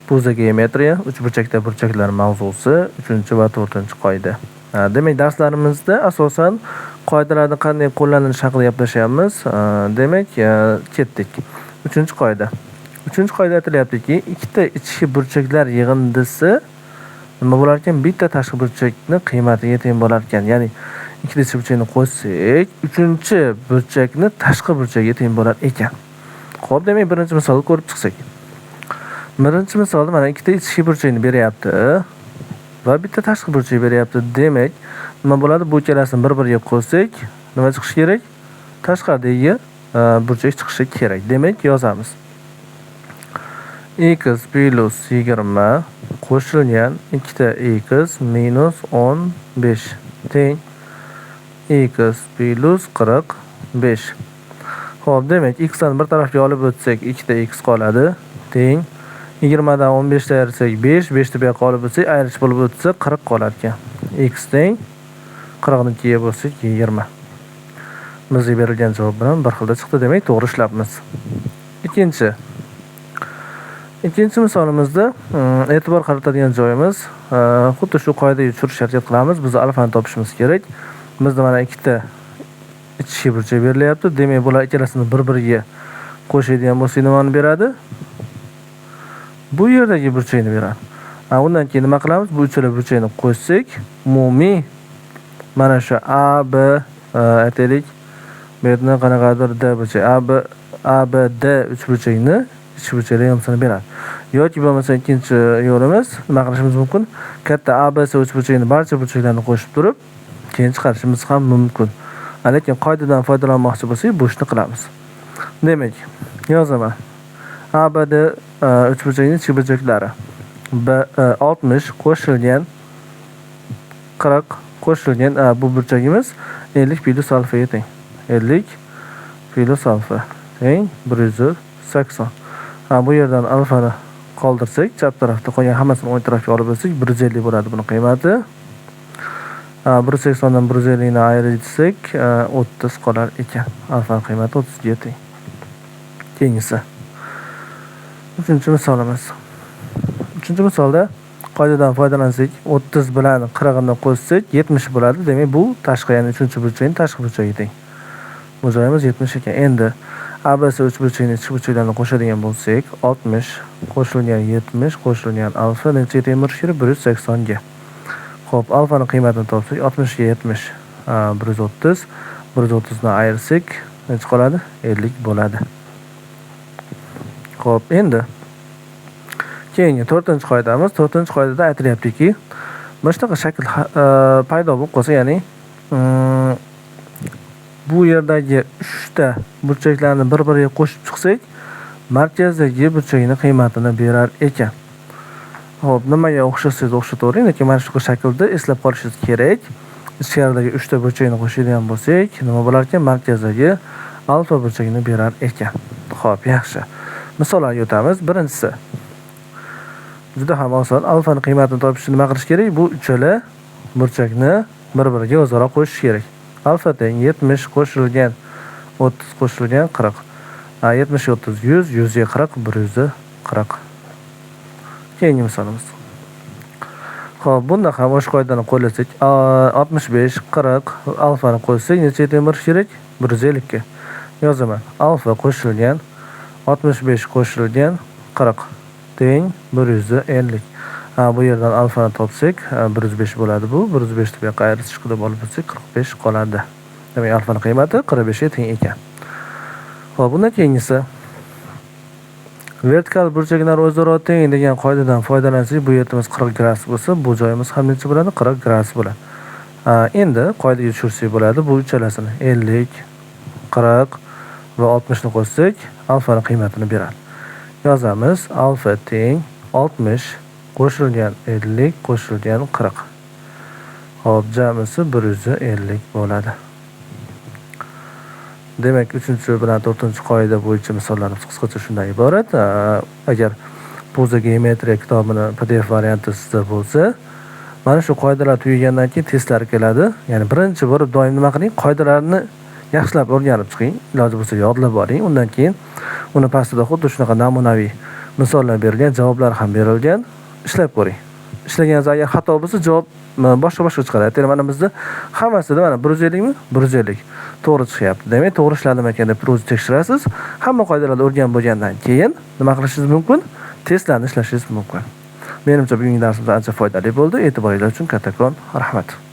Pulza geometriya, uchburchakda burchaklar mavzusi 3 va 4-qoida. Demak, darslarimizda asosan qoidalarni qanday qo'llanilishi haqida gaplashyapmiz. Demak, ketdik. 3-qoida. 3-qoida aytilyaptiki, ikkita ichki burchaklar yig'indisi nima bo'lar ekan? Bitta tashqi burchakning qiymatiga teng bo'lar ekan. Ya'ni ikkita ichki burchakni qo'shsak, 3-burchakni tashqi burchagiga teng bo'lar ekan. Xo'p, demak, birinchi misolni ko'rib chiqsak. Birinchi misolda mana ikkita ichki burchakni beryapti va bitta tashqi burchak beryapti. Demak, nima bo'ladi? Bu ikkalasini bir-biriga qo'shsak, nima chiqishi kerak? Tashqaridagi burchak chiqishi kerak. Demak, yozamiz. X plus 20 qo'shilgan ikkita x minus 15 teng x plus 45. Xo'p, demak, x dan bir tarafga olib o'tsak, ikkita x qoladi. Teng 20 dan 15 ta ayirsak 5, 5 ni bu yoqqa olib o'tsak, ayirish bo'lib o'tsa 40 qolar ekan. X teng 40 ni 2 ga bo'lsak 20. Bizga berilgan javob bilan bir xilda chiqdi, demak, to'g'ri ishlabmiz. Ikkinchi misolimizda e'tibor qaratadigan joyimiz xuddi shu qoidaga tushirish harakat qilamiz. Biz alfani topishimiz kerak. Bizda mana ikkita ichki burchak berilyapti. Demak, bular ikkalasini bir-biriga qo'shadigan bo'lsak, nimani beradi? Bu yerdagi burchakni beradi. Undan keyin nima qilamiz? Bu uchala burchakni qo'shsak, umumiy mana shu A, B aytaylik, bu yerda qanaqadir D burchak, A, B, D uchburchakni ichki burchaklar yig'indisini beradi. Yoki bo'lmasa ikkinchi yo'limiz nima qilishimiz mumkin? Katta A, B, C uchburchakni barcha burchaklarni qo'shib turib, keyin chiqarishimiz ham mumkin. Lekin qoidadan foydalanmoqchi bo'lsak, bu ishni qilamiz. Demak, yozaman. A, B, D uchburchakning ichki burchaklari 60 qo'shilgan 40 qo'shilgan bu burchagimiz 50 plus alfa ga teng. 50 plus alfa teng 180. Bu yerdan alfani qoldirsak, chap tarafda qolgan hammasini o'ng tarafga olib o'tsak, 150 bo'ladi buning qiymati. 180 dan 150 ni ayirsak, 30 qolar ekan. Alfa qiymati 30 ga teng. Keyingisi. 3-misolimiz. 3-misolda qoidadan foydalansak, 30 bilan 40 ni qo'shsak 70 bo'ladi. Demak, bu tashqi, ya'ni 3-burchakning tashqi burchagiga teng. Bu joyimiz 70 ekan. Endi ABC uchburchakning ichki burchaklarini qo'shadigan bo'lsak, 60 qo'shilgan 70 qo'shilgan alfa nechaga teng bo'lishi kerak? 180 ga. Xo'p, alfaning qiymatini topsak, 60 ga 70 130. 130 ni ayirsak, necha qoladi? 50 bo'ladi. Xo'p, endi keyingi 4-qoidamiz. 4-qoidada aytilyaptiki, mana shunaqa shakl paydo bo'lib qolsa, ya'ni bu yerdagi 3 ta burchaklarni bir-biriga qo'shib chiqsak, markazdagi burchakning qiymatini berar ekan. Xo'p, nimaga o'xshasangiz o'xshatavering, lekin mana shu shaklda eslab qolishingiz kerak. Ichkaridagi 3 ta burchakni qo'shadigan bo'lsak, nima bo'lar ekan? Markazdagi alfa burchagini berar ekan. Xo'p, yaxshi. Misollarga o'tamiz. Birinchisi juda ham oson. Alfaning qiymatini topish uchun nima qilish kerak? Bu uchala burchakni bir-biriga o'zaro qo'shish kerak. Alfa teng 70 qo'shilgan 30 qo'shilgan 40. 70 30 100, 100 ga 40, 140. Keyingi misolimiz. Xo'p, bunda ham o'sha qoidani qo'llasak, 65 40 alfani qo'shsak, necha teng bo'lishi kerak? 150 ga. Yozaman. Alfa qo'shilgan 65 qo'shilgan 40 teng 150. Bu yerdan alfani topsak, 105 bo'ladi bu. 105 ni bu yoqqa ayirib qilib olib o'tsak, 45 qoladi. Demak, alfaning qiymati 45 ga teng ekan. Xo'p, bundan keyingisi vertikal burchaklar o'zaro teng degan qoidadan foydalansak, bu yerimiz 40 gradus bo'lsa, bu joyimiz ham necha bo'ladi? 40 gradus bo'ladi. Endi qoidaga tushirsak bo'ladi. Bu uchalasini 50, 40 va 60 ni qo'shsak, alfaning qiymatini beradi. Yozamiz. Alfa teng 60 qo'shilgan 50 qo'shilgan 40. Xo'p, jamisi 150 bo'ladi. Demak, 3 bilan 4-qoida bo'yicha misollarimiz qisqacha shundan iborat. Agar Pulza geometriya kitobini PDF varianti sizda bo'lsa, mana shu qoidalar tugagandan keyin testlar keladi. Ya'ni birinchi bo'lib doim nima qiling? Qoidalarni yaxshilab o'rganib chiqing. Iloji bo'lsa yodlab oling. Undan keyin uni pastida xuddi shunaqa namunaviy misollar berilgan, javoblar ham berilgan. Ishlab ko'ring. Ishlaganingizda agar xato bo'lsa, javob boshqa chiqadi. Aytaylik, mana bizda hammasida mana 150 mi? 150. To'g'ri chiqyapti. Demak, to'g'ri ishladimi ekan deb o'zingiz tekshirasiz. Hamma qoidalarni o'rganib bo'lgandan keyin nima qilishingiz mumkin? Testlarni ishlashingiz mumkin. Menimcha bugungi darsimiz ancha foydali bo'ldi. E'tiboringiz uchun kattakon rahmat.